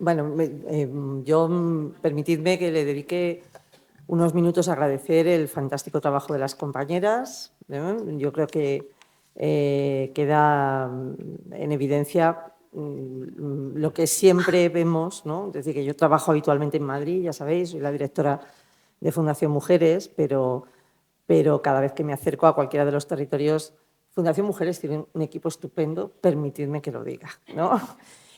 Bueno, permitidme que le dedique unos minutos a agradecer el fantástico trabajo de las compañeras. Yo creo que queda en evidencia lo que siempre vemos, ¿no? Es decir, que yo trabajo habitualmente en Madrid, ya sabéis, soy la directora de Fundación Mujeres, pero cada vez que me acerco a cualquiera de los territorios, Fundación Mujeres tiene un equipo estupendo, permitidme que lo diga, ¿no?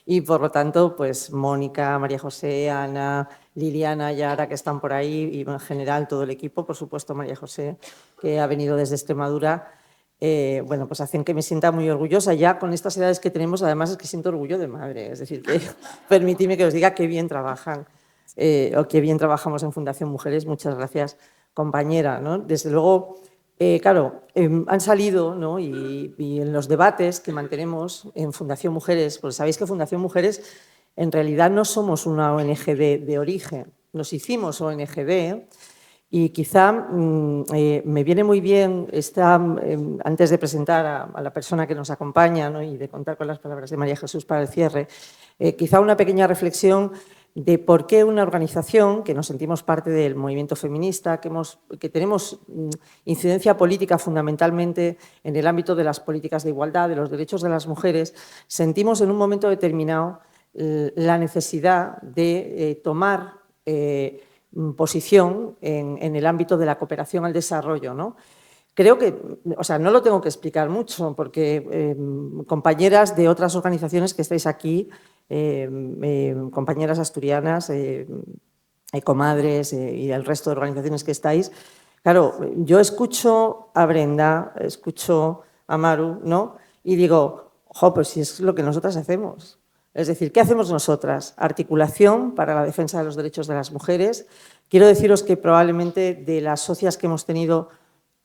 Y por lo tanto, pues Mónica, María José, Ana, Liliana, Yara, que están por ahí, y en general todo el equipo, por supuesto María José, que ha venido desde Extremadura, bueno, pues hacen que me sienta muy orgullosa. Ya con estas edades que tenemos, además es que siento orgullo de madre, es decir, que permitidme que os diga qué bien trabajan o qué bien trabajamos en Fundación Mujeres. Muchas gracias, compañera, ¿no? Desde luego, claro, han salido, ¿no? y en los debates que mantenemos en Fundación Mujeres, pues sabéis que Fundación Mujeres en realidad no somos una ONG de origen, nos hicimos ONG y quizá me viene muy bien, antes de presentar a la persona que nos acompaña, ¿no? y de contar con las palabras de María Jesús para el cierre, quizá una pequeña reflexión de por qué una organización que nos sentimos parte del movimiento feminista, que tenemos incidencia política fundamentalmente en el ámbito de las políticas de igualdad, de los derechos de las mujeres, sentimos en un momento determinado la necesidad de tomar posición en el ámbito de la cooperación al desarrollo, ¿no? Creo que, o sea, no lo tengo que explicar mucho porque compañeras de otras organizaciones que estáis aquí, compañeras asturianas, comadres y el resto de organizaciones que estáis, claro, yo escucho a Brenda, escucho a Maru, ¿no? Y digo, jo, pues si es lo que nosotras hacemos. Es decir, ¿qué hacemos nosotras? Articulación para la defensa de los derechos de las mujeres. Quiero deciros que probablemente de las socias que hemos tenido,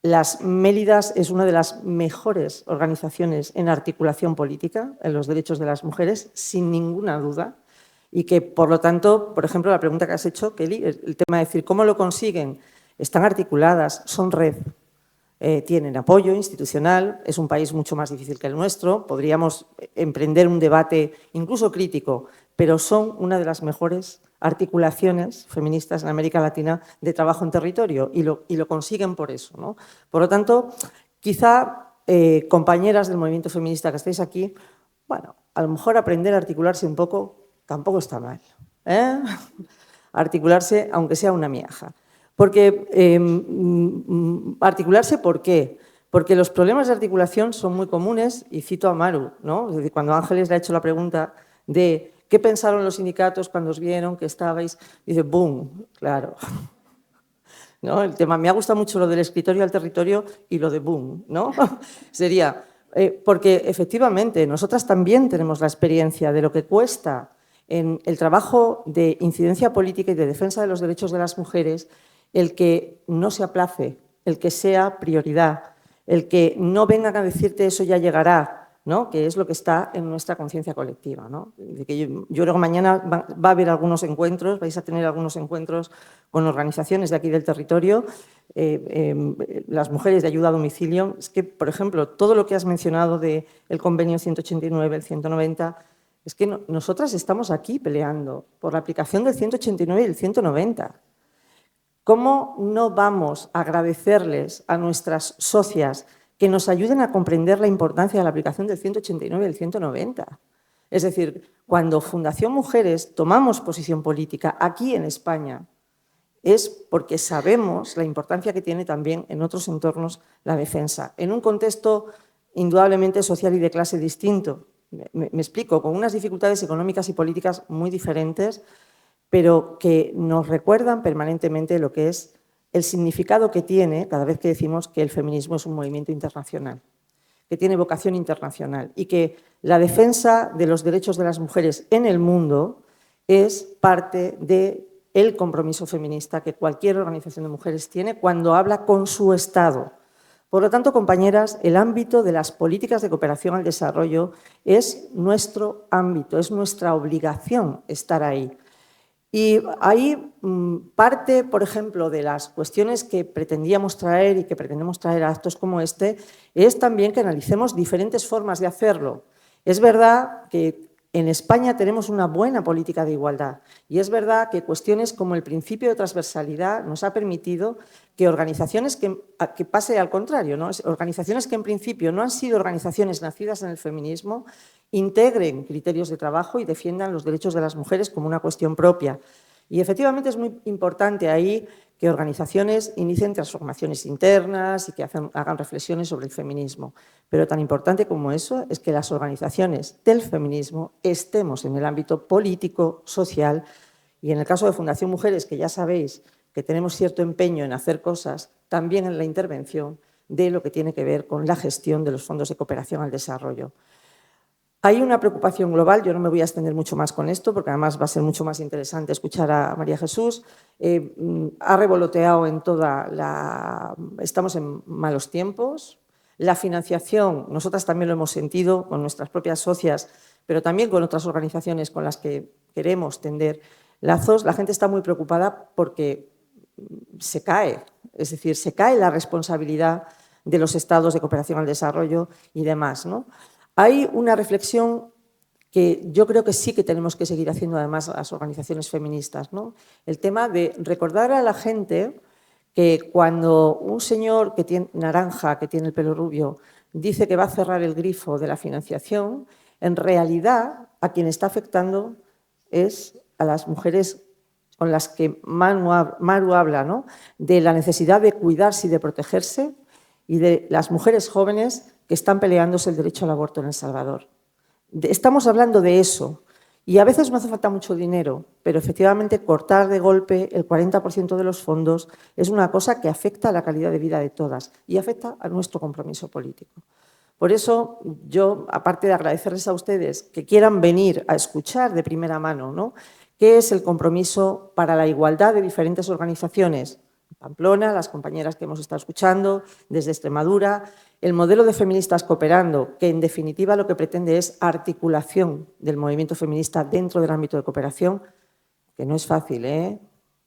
las Mélidas es una de las mejores organizaciones en articulación política en los derechos de las mujeres, sin ninguna duda, y que, por lo tanto, por ejemplo, la pregunta que has hecho, Kelly, el tema de decir cómo lo consiguen, están articuladas, son red, tienen apoyo institucional, es un país mucho más difícil que el nuestro, podríamos emprender un debate incluso crítico, pero son una de las mejores articulaciones feministas en América Latina de trabajo en territorio y lo consiguen por eso, ¿no? Por lo tanto, quizá, compañeras del movimiento feminista que estáis aquí, bueno, a lo mejor aprender a articularse un poco tampoco está mal, ¿eh? Articularse, aunque sea una miaja. Porque articularse, ¿por qué? Porque los problemas de articulación son muy comunes, y cito a Maru, ¿no? Es decir, cuando Ángeles le ha hecho la pregunta de ¿qué pensaron los sindicatos cuando os vieron que estabais? Dice, boom, claro. ¿No? El tema, me ha gustado mucho lo del escritorio al territorio y lo de boom, ¿no? Sería, porque efectivamente nosotras también tenemos la experiencia de lo que cuesta en el trabajo de incidencia política y de defensa de los derechos de las mujeres el que no se aplace, el que sea prioridad, el que no vengan a decirte eso ya llegará, ¿no? Que es lo que está en nuestra conciencia colectiva, ¿no? Yo creo que mañana va a haber algunos encuentros, vais a tener algunos encuentros con organizaciones de aquí del territorio, las mujeres de ayuda a domicilio. Es que, por ejemplo, todo lo que has mencionado del convenio 189, el 190, es que nosotras estamos aquí peleando por la aplicación del 189 y el 190. ¿Cómo no vamos a agradecerles a nuestras socias que nos ayuden a comprender la importancia de la aplicación del 189 y el 190? Es decir, cuando Fundación Mujeres tomamos posición política aquí en España, es porque sabemos la importancia que tiene también en otros entornos la defensa, en un contexto indudablemente social y de clase distinto. Me explico, con unas dificultades económicas y políticas muy diferentes, pero que nos recuerdan permanentemente lo que es el significado que tiene cada vez que decimos que el feminismo es un movimiento internacional, que tiene vocación internacional y que la defensa de los derechos de las mujeres en el mundo es parte del compromiso feminista que cualquier organización de mujeres tiene cuando habla con su Estado. Por lo tanto, compañeras, el ámbito de las políticas de cooperación al desarrollo es nuestro ámbito, es nuestra obligación estar ahí. Y ahí parte, por ejemplo, de las cuestiones que pretendíamos traer y que pretendemos traer a actos como este, es también que analicemos diferentes formas de hacerlo. Es verdad que en España tenemos una buena política de igualdad y es verdad que cuestiones como el principio de transversalidad nos ha permitido que organizaciones que pase al contrario, ¿no? Organizaciones que en principio no han sido organizaciones nacidas en el feminismo integren criterios de trabajo y defiendan los derechos de las mujeres como una cuestión propia. Y efectivamente es muy importante ahí que organizaciones inicien transformaciones internas y que hagan reflexiones sobre el feminismo. Pero tan importante como eso es que las organizaciones del feminismo estemos en el ámbito político, social y en el caso de Fundación Mujeres, que ya sabéis que tenemos cierto empeño en hacer cosas, también en la intervención de lo que tiene que ver con la gestión de los fondos de cooperación al desarrollo. Hay una preocupación global, yo no me voy a extender mucho más con esto, porque además va a ser mucho más interesante escuchar a María Jesús. Ha revoloteado en toda la... Estamos en malos tiempos. La financiación, nosotras también lo hemos sentido con nuestras propias socias, pero también con otras organizaciones con las que queremos tender lazos. La gente está muy preocupada porque se cae, es decir, se cae la responsabilidad de los estados de cooperación al desarrollo y demás, ¿no? Hay una reflexión que yo creo que sí que tenemos que seguir haciendo además las organizaciones feministas, ¿no? El tema de recordar a la gente que cuando un señor que tiene naranja, que tiene el pelo rubio, dice que va a cerrar el grifo de la financiación, en realidad a quien está afectando es a las mujeres con las que Maru habla, ¿no? De la necesidad de cuidarse y de protegerse y de las mujeres jóvenes que están peleándose el derecho al aborto en El Salvador. Estamos hablando de eso y a veces no hace falta mucho dinero, pero efectivamente cortar de golpe el 40% de los fondos es una cosa que afecta a la calidad de vida de todas y afecta a nuestro compromiso político. Por eso yo, aparte de agradecerles a ustedes que quieran venir a escuchar de primera mano, ¿no?, qué es el compromiso para la igualdad de diferentes organizaciones, Pamplona, las compañeras que hemos estado escuchando, desde Extremadura, el modelo de Feministas Cooperando, que en definitiva lo que pretende es articulación del movimiento feminista dentro del ámbito de cooperación, que no es fácil, ¿eh?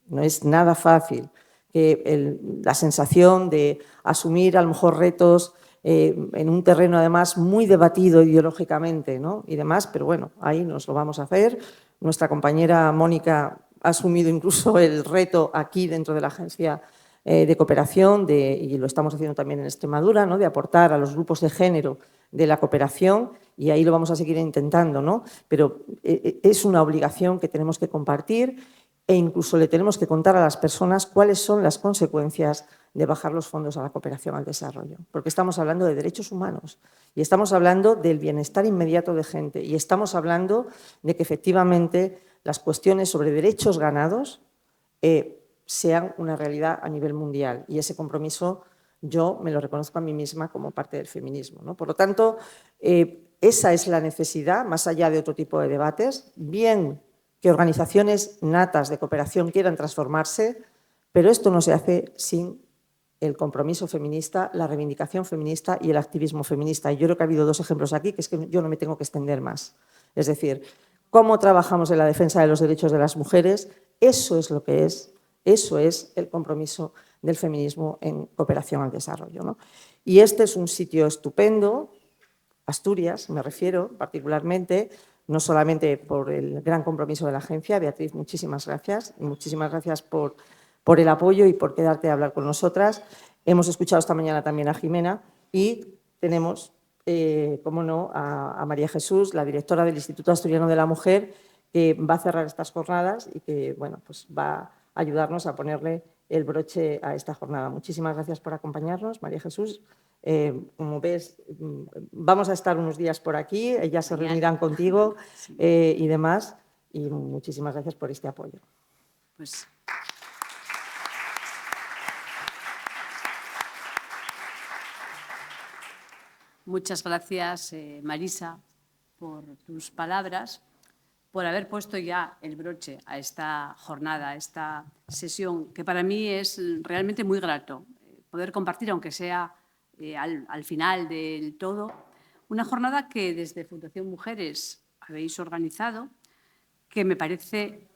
No es nada fácil. Que la sensación de asumir a lo mejor retos en un terreno además muy debatido ideológicamente, ¿no?, y demás, pero bueno, ahí nos lo vamos a hacer. Nuestra compañera Mónica ha asumido incluso el reto aquí dentro de la agencia de cooperación y lo estamos haciendo también en Extremadura, ¿no?, de aportar a los grupos de género de la cooperación y ahí lo vamos a seguir intentando, ¿no? Pero es una obligación que tenemos que compartir e incluso le tenemos que contar a las personas cuáles son las consecuencias de bajar los fondos a la cooperación al desarrollo, porque estamos hablando de derechos humanos y estamos hablando del bienestar inmediato de gente y estamos hablando de que efectivamente las cuestiones sobre derechos ganados sean una realidad a nivel mundial y ese compromiso yo me lo reconozco a mí misma como parte del feminismo, ¿no? Por lo tanto, esa es la necesidad, más allá de otro tipo de debates, bien que organizaciones natas de cooperación quieran transformarse, pero esto no se hace sin el compromiso feminista, la reivindicación feminista y el activismo feminista. Y yo creo que ha habido dos ejemplos aquí, que es que yo no me tengo que extender más. Es decir, cómo trabajamos en la defensa de los derechos de las mujeres, eso es lo que es, eso es el compromiso del feminismo en cooperación al desarrollo, ¿no? Y este es un sitio estupendo, Asturias me refiero particularmente, no solamente por el gran compromiso de la agencia. Beatriz, muchísimas gracias. Muchísimas gracias por el apoyo y por quedarte a hablar con nosotras. Hemos escuchado esta mañana también a Jimena y tenemos, como no, a María Jesús, la directora del Instituto Asturiano de la Mujer, que va a cerrar estas jornadas y que bueno, pues va a ayudarnos a ponerle el broche a esta jornada. Muchísimas gracias por acompañarnos, María Jesús. Como ves, vamos a estar unos días por aquí, ellas se reunirán contigo y demás. Y muchísimas gracias por este apoyo. Pues... Muchas gracias, Marisa, por tus palabras, por haber puesto ya el broche a esta jornada, a esta sesión, que para mí es realmente muy grato poder compartir, aunque sea al final del todo, una jornada que desde Fundación Mujeres habéis organizado, que me parece,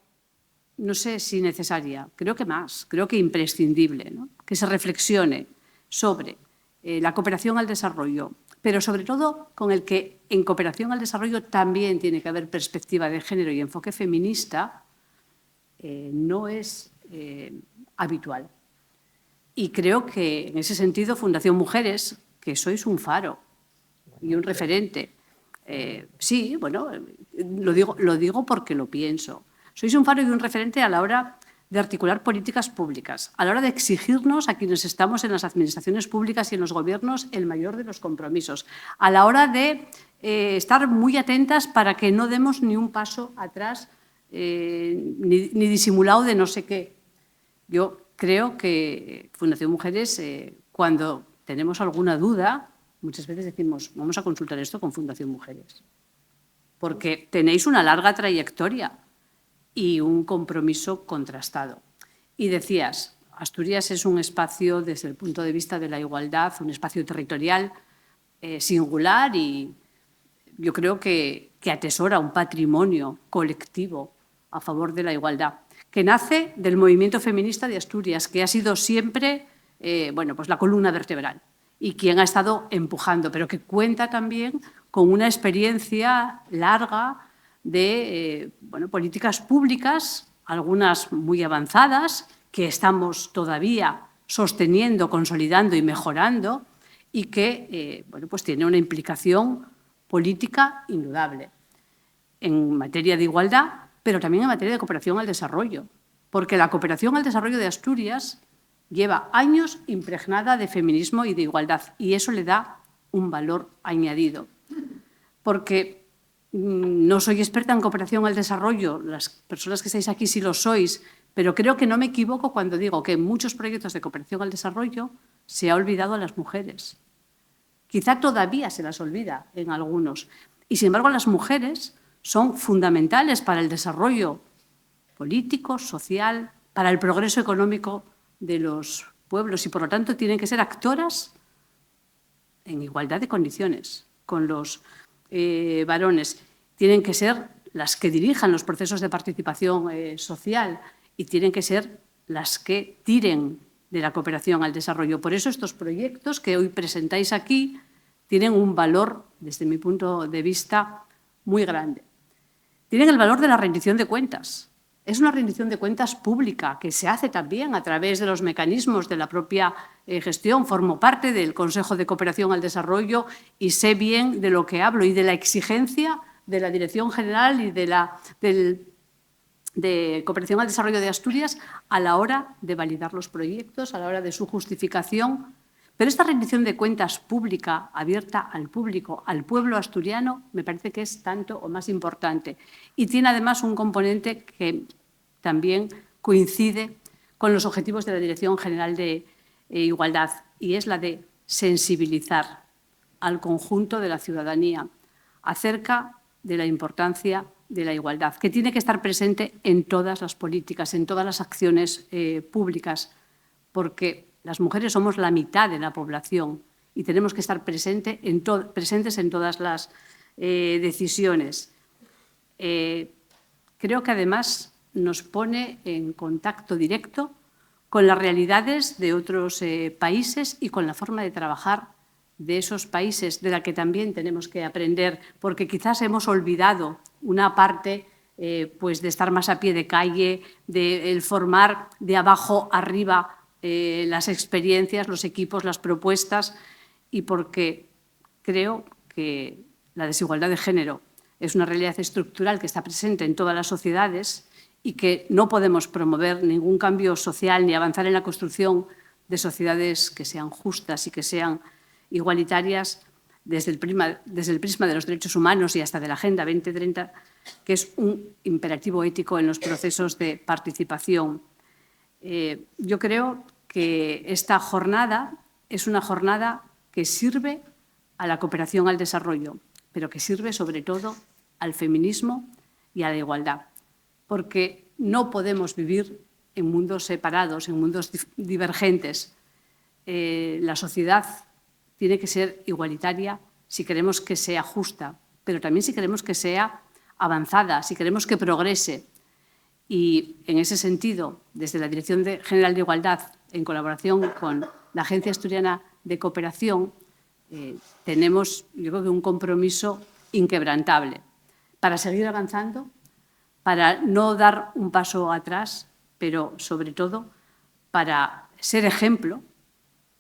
no sé si necesaria, creo que más, creo que imprescindible, ¿no?, que se reflexione sobre la cooperación al desarrollo pero sobre todo con el que en cooperación al desarrollo también tiene que haber perspectiva de género y enfoque feminista, no es habitual. Y creo que en ese sentido Fundación Mujeres, que sois un faro y un referente, sí, bueno, lo digo porque lo pienso. Sois un faro y un referente a la hora de articular políticas públicas, a la hora de exigirnos a quienes estamos en las administraciones públicas y en los gobiernos el mayor de los compromisos, a la hora de estar muy atentas para que no demos ni un paso atrás, ni disimulado de no sé qué. Yo creo que Fundación Mujeres, cuando tenemos alguna duda, muchas veces decimos, vamos a consultar esto con Fundación Mujeres, porque tenéis una larga trayectoria y un compromiso contrastado. Y decías, Asturias es un espacio, desde el punto de vista de la igualdad, un espacio territorial singular y yo creo que atesora un patrimonio colectivo a favor de la igualdad, que nace del movimiento feminista de Asturias, que ha sido siempre bueno, pues la columna vertebral y quien ha estado empujando, pero que cuenta también con una experiencia larga de bueno, políticas públicas, algunas muy avanzadas, que estamos todavía sosteniendo, consolidando y mejorando, y que bueno, pues tiene una implicación política indudable en materia de igualdad, pero también en materia de cooperación al desarrollo, porque la cooperación al desarrollo de Asturias lleva años impregnada de feminismo y de igualdad, y eso le da un valor añadido. Porque no soy experta en cooperación al desarrollo, las personas que estáis aquí sí lo sois, pero creo que no me equivoco cuando digo que en muchos proyectos de cooperación al desarrollo se ha olvidado a las mujeres. Quizá todavía se las olvida en algunos. Y, sin embargo, las mujeres son fundamentales para el desarrollo político, social, para el progreso económico de los pueblos y, por lo tanto, tienen que ser actoras en igualdad de condiciones con los varones. Tienen que ser las que dirijan los procesos de participación social y tienen que ser las que tiren de la cooperación al desarrollo. Por eso estos proyectos que hoy presentáis aquí tienen un valor, desde mi punto de vista, muy grande. Tienen el valor de la rendición de cuentas. Es una rendición de cuentas pública que se hace también a través de los mecanismos de la propia gestión. Formo parte del Consejo de Cooperación al Desarrollo y sé bien de lo que hablo y de la exigencia de la Dirección General y de Cooperación al Desarrollo de Asturias a la hora de validar los proyectos, a la hora de su justificación. Pero esta rendición de cuentas pública, abierta al público, al pueblo asturiano, me parece que es tanto o más importante. Y tiene además un componente que también coincide con los objetivos de la Dirección General de Igualdad, y es la de sensibilizar al conjunto de la ciudadanía acerca de la importancia de la igualdad, que tiene que estar presente en todas las políticas, en todas las acciones públicas, porque las mujeres somos la mitad de la población y tenemos que estar presentes en todas las decisiones. Creo que además nos pone en contacto directo con las realidades de otros países y con la forma de trabajar de esos países, de la que también tenemos que aprender, porque quizás hemos olvidado una parte pues de estar más a pie de calle, de el formar de abajo arriba las experiencias, los equipos, las propuestas, y porque creo que la desigualdad de género es una realidad estructural que está presente en todas las sociedades y que no podemos promover ningún cambio social ni avanzar en la construcción de sociedades que sean justas y que sean igualitarias desde el prisma de los derechos humanos y hasta de la Agenda 2030, que es un imperativo ético en los procesos de participación. Yo creo que esta jornada es una jornada que sirve a la cooperación al desarrollo, pero que sirve sobre todo al feminismo y a la igualdad, porque no podemos vivir en mundos separados, en mundos divergentes. La sociedad tiene que ser igualitaria si queremos que sea justa, pero también si queremos que sea avanzada, si queremos que progrese. Y en ese sentido, desde la Dirección General de Igualdad, en colaboración con la Agencia Asturiana de Cooperación, tenemos, yo creo que un compromiso inquebrantable para seguir avanzando, para no dar un paso atrás, pero sobre todo para ser ejemplo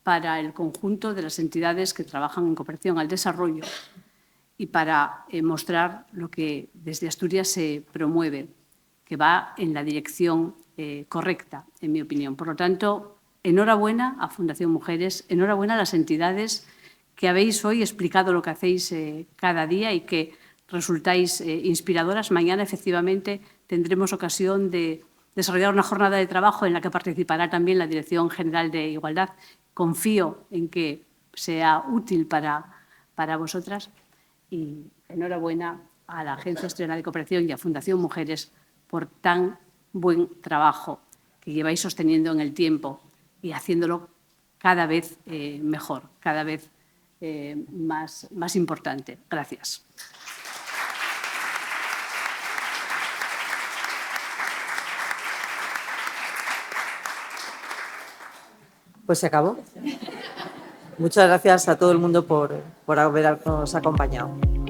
para el conjunto de las entidades que trabajan en cooperación al desarrollo y para mostrar lo que desde Asturias se promueve, que va en la dirección correcta, en mi opinión. Por lo tanto, enhorabuena a Fundación Mujeres, enhorabuena a las entidades que habéis hoy explicado lo que hacéis cada día y que resultáis inspiradoras. Mañana, efectivamente, tendremos ocasión de desarrollar una jornada de trabajo en la que participará también la Dirección General de Igualdad. Confío en que sea útil para vosotras y enhorabuena a la Agencia Asturiana de Cooperación y a Fundación Mujeres por tan buen trabajo que lleváis sosteniendo en el tiempo y haciéndolo cada vez mejor, cada vez más importante. Gracias. Pues se acabó. Muchas gracias a todo el mundo por habernos acompañado.